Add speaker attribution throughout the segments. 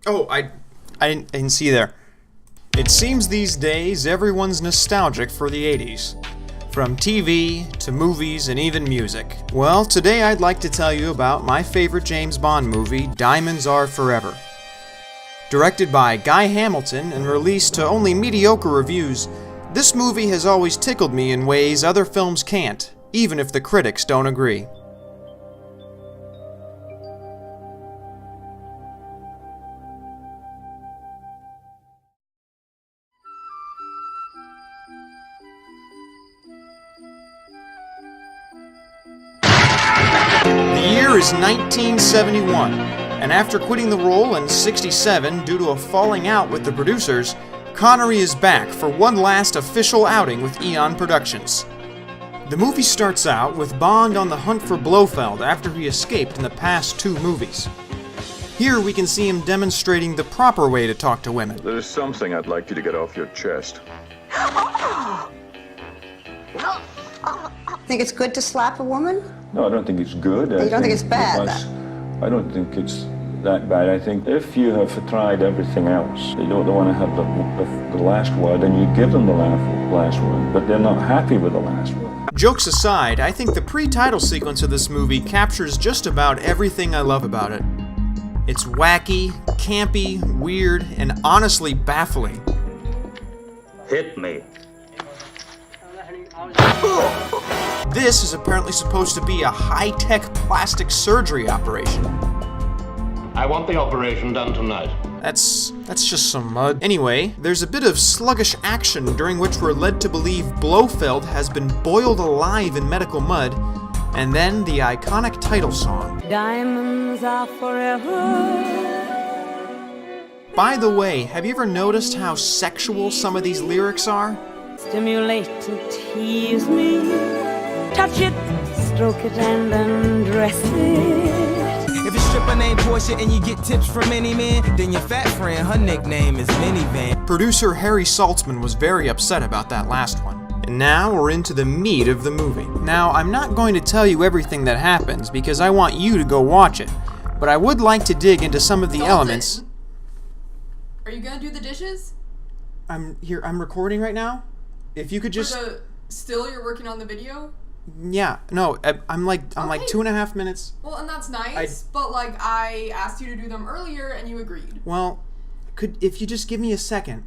Speaker 1: Oh, I didn't see there. It seems these days everyone's nostalgic for the 80s. From TV, to movies, and even music. Well, today I'd like to tell you about my favorite James Bond movie, Diamonds Are Forever. Directed by Guy Hamilton and released to only mediocre reviews, this movie has always tickled me in ways other films can't, even if the critics don't agree. The year is 1971, and after quitting the role in '67 due to a falling out with the producers, Connery is back for one last official outing with Eon Productions. The movie starts out with Bond on the hunt for Blofeld after he escaped in the past two movies. Here we can see him demonstrating the proper way to talk to women.
Speaker 2: There is something I'd like you to get off your chest.
Speaker 3: Think it's good to slap a woman?
Speaker 4: No, I don't think it's good.
Speaker 3: You don't think it's bad?
Speaker 4: I don't think it's that bad. I think if you have tried everything else, they don't want to have the last word, and you give them the last word, but they're not happy with the last word.
Speaker 1: Jokes aside, I think the pre-title sequence of this movie captures just about everything I love about it. It's wacky, campy, weird, and honestly baffling.
Speaker 5: Hit me.
Speaker 1: This is apparently supposed to be a high-tech plastic surgery operation.
Speaker 5: I want the operation done tonight.
Speaker 1: That's just some mud. Anyway, there's a bit of sluggish action during which we're led to believe Blofeld has been boiled alive in medical mud, and then the iconic title song.
Speaker 6: Diamonds are forever.
Speaker 1: By the way, have you ever noticed how sexual some of these lyrics are?
Speaker 6: Stimulate and tease me. Touch it, stroke it, and undress it.
Speaker 7: If your stripper named Portia and you get tips from any man, then your fat friend, her nickname is Minivan.
Speaker 1: Producer Harry Saltzman was very upset about that last one. And now we're into the meat of the movie. Now, I'm not going to tell you everything that happens because I want you to go watch it, but I would like to dig into some of the elements.
Speaker 8: Are you gonna do the dishes?
Speaker 1: I'm recording right now. If you could just...
Speaker 8: Still you're working on the video?
Speaker 1: Yeah, no, I'm like 2.5 minutes.
Speaker 8: Well, and that's nice, but like I asked you to do them earlier and you agreed.
Speaker 1: Well, if you just give me a second.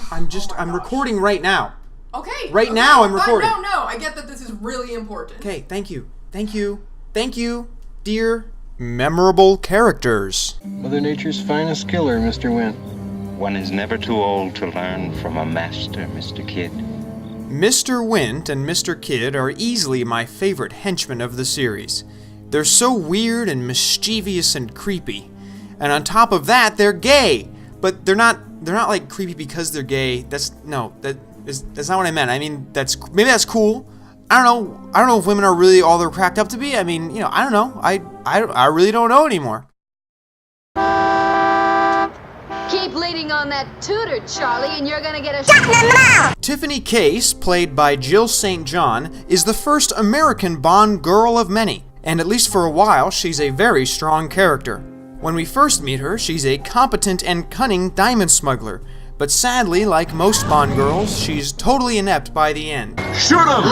Speaker 1: I'm recording right now.
Speaker 8: Okay.
Speaker 1: Right now I'm recording.
Speaker 8: No, I get that this is really important.
Speaker 1: Okay, thank you, dear memorable characters.
Speaker 9: Mother Nature's finest killer, Mr. Wint.
Speaker 10: One is never too old to learn from a master, Mr. Kidd.
Speaker 1: Mr. Wint and Mr. Kidd are easily my favorite henchmen of the series. They're so weird and mischievous and creepy. And on top of that, they're gay. But they're not like creepy because they're gay. That's not what I meant. I mean, maybe that's cool. I don't know if women are really all they're cracked up to be. I mean, I don't know. I really don't know anymore.
Speaker 11: Keep leading on that tutor, Charlie, and you're gonna get a shot in the mouth!
Speaker 1: Tiffany Case, played by Jill St. John, is the first American Bond girl of many, and at least for a while, she's a very strong character. When we first meet her, she's a competent and cunning diamond smuggler, but sadly, like most Bond girls, she's totally inept by the end.
Speaker 2: Shoot him!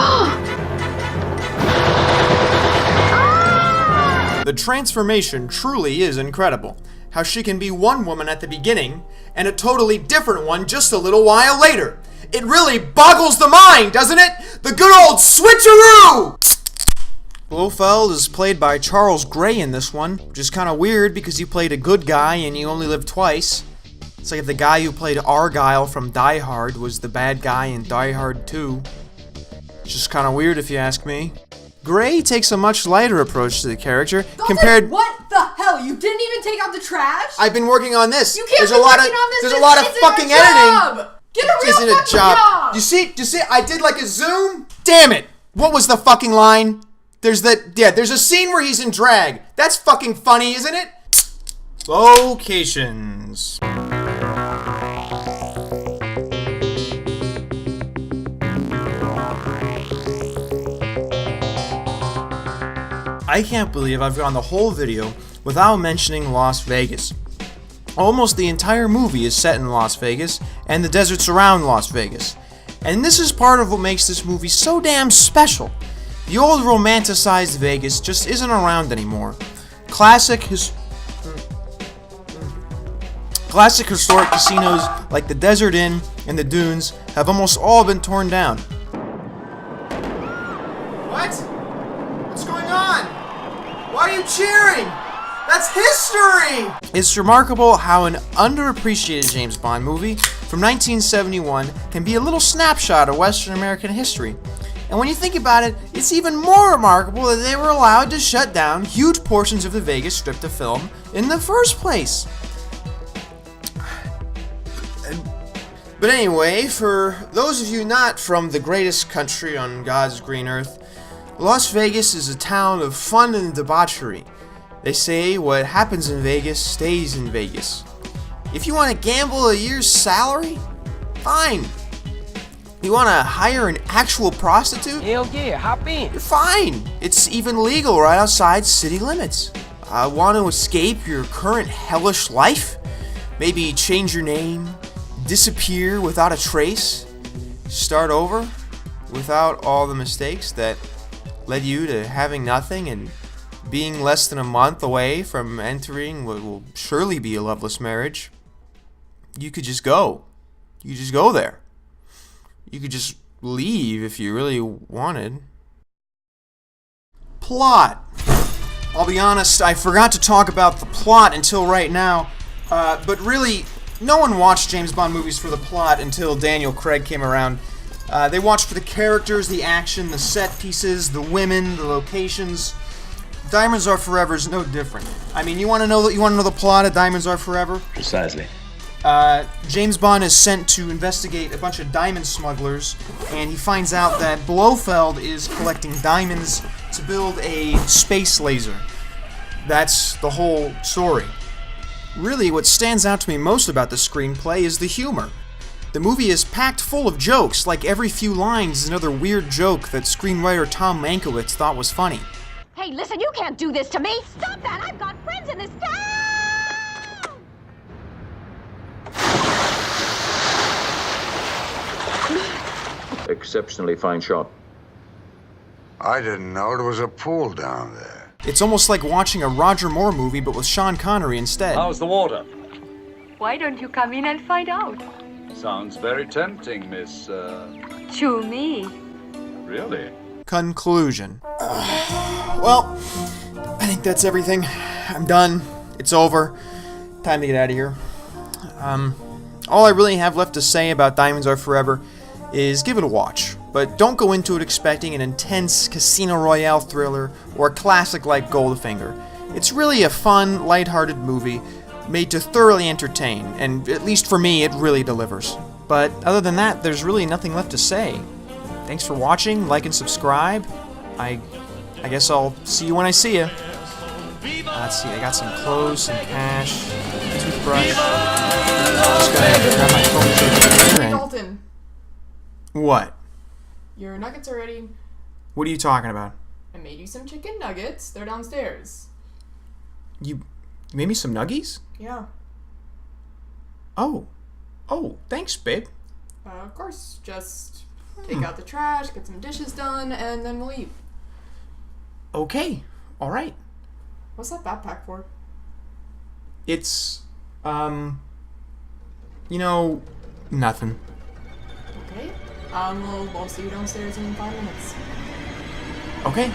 Speaker 1: The transformation truly is incredible. How she can be one woman at the beginning, and a totally different one just a little while later. It really boggles the mind, doesn't it? The good old switcheroo! Blofeld is played by Charles Gray in this one, which is kind of weird because he played a good guy and he only lived twice. It's like if the guy who played Argyle from Die Hard was the bad guy in Die Hard 2. It's just kind of weird if you ask me. Gray takes a much lighter approach to the character compared.
Speaker 8: What the hell? You didn't even take out the trash?
Speaker 1: I've been working on this.
Speaker 8: You can't
Speaker 1: There's
Speaker 8: be working on this.
Speaker 1: There's a lot of fucking editing.
Speaker 8: Get a real fucking job.
Speaker 1: You see? I did like a zoom. Damn it! What was the fucking line? There's a scene where he's in drag. That's fucking funny, isn't it? Locations. I can't believe I've gone the whole video without mentioning Las Vegas. Almost the entire movie is set in Las Vegas and the deserts around Las Vegas. And this is part of what makes this movie so damn special. The old romanticized Vegas just isn't around anymore. Classic historic casinos like the Desert Inn and the Dunes have almost all been torn down. What? What's going on? Why are you cheering? That's history! It's remarkable how an underappreciated James Bond movie from 1971 can be a little snapshot of Western American history. And when you think about it, it's even more remarkable that they were allowed to shut down huge portions of the Vegas Strip to film in the first place. But anyway, for those of you not from the greatest country on God's green earth, Las Vegas is a town of fun and debauchery. They say what happens in Vegas stays in Vegas. If you want to gamble a year's salary, fine. You want to hire an actual prostitute?
Speaker 12: Hell yeah, hop in.
Speaker 1: You're fine. It's even legal right outside city limits. Want to escape your current hellish life? Maybe change your name, disappear without a trace, start over without all the mistakes that led you to having nothing and being less than a month away from entering what will surely be a loveless marriage. You could just go. You could just go there. You could just leave if you really wanted. Plot. I'll be honest, I forgot to talk about the plot until right now, but really, no one watched James Bond movies for the plot until Daniel Craig came around. They watched for the characters, the action, the set pieces, the women, the locations. Diamonds Are Forever is no different. I mean, you want to know the plot of Diamonds Are Forever?
Speaker 10: Precisely.
Speaker 1: James Bond is sent to investigate a bunch of diamond smugglers, and he finds out that Blofeld is collecting diamonds to build a space laser. That's the whole story. Really, what stands out to me most about the screenplay is the humor. The movie is packed full of jokes, like every few lines is another weird joke that screenwriter Tom Mankiewicz thought was funny.
Speaker 11: Hey, listen, you can't do this to me! Stop that! I've got friends in this town!
Speaker 2: Exceptionally fine shot.
Speaker 13: I didn't know there was a pool down there.
Speaker 1: It's almost like watching a Roger Moore movie, but with Sean Connery instead.
Speaker 14: How's the water?
Speaker 15: Why don't you come in and find out?
Speaker 14: Sounds very tempting, Miss,
Speaker 15: To me.
Speaker 14: Really?
Speaker 1: Conclusion. Well, I think that's everything. I'm done. It's over. Time to get out of here. All I really have left to say about Diamonds Are Forever is give it a watch, but don't go into it expecting an intense Casino Royale thriller or a classic like Goldfinger. It's really a fun, lighthearted movie made to thoroughly entertain, and at least for me, it really delivers. But other than that, there's really nothing left to say. Thanks for watching, like and subscribe. I guess I'll see you when I see you. Let's see, I got some clothes, some cash, toothbrush. Just gotta grab my phone and...
Speaker 8: Dalton.
Speaker 1: What?
Speaker 8: Your nuggets are ready.
Speaker 1: What are you talking about?
Speaker 8: I made you some chicken nuggets. They're downstairs.
Speaker 1: You made me some nuggies?
Speaker 8: Yeah.
Speaker 1: Oh, thanks, babe.
Speaker 8: Of course. Just take out the trash, get some dishes done, and then we'll eat.
Speaker 1: Okay, all right.
Speaker 8: What's that backpack for?
Speaker 1: It's, nothing.
Speaker 8: Okay. We'll see you downstairs in 5 minutes.
Speaker 1: Okay.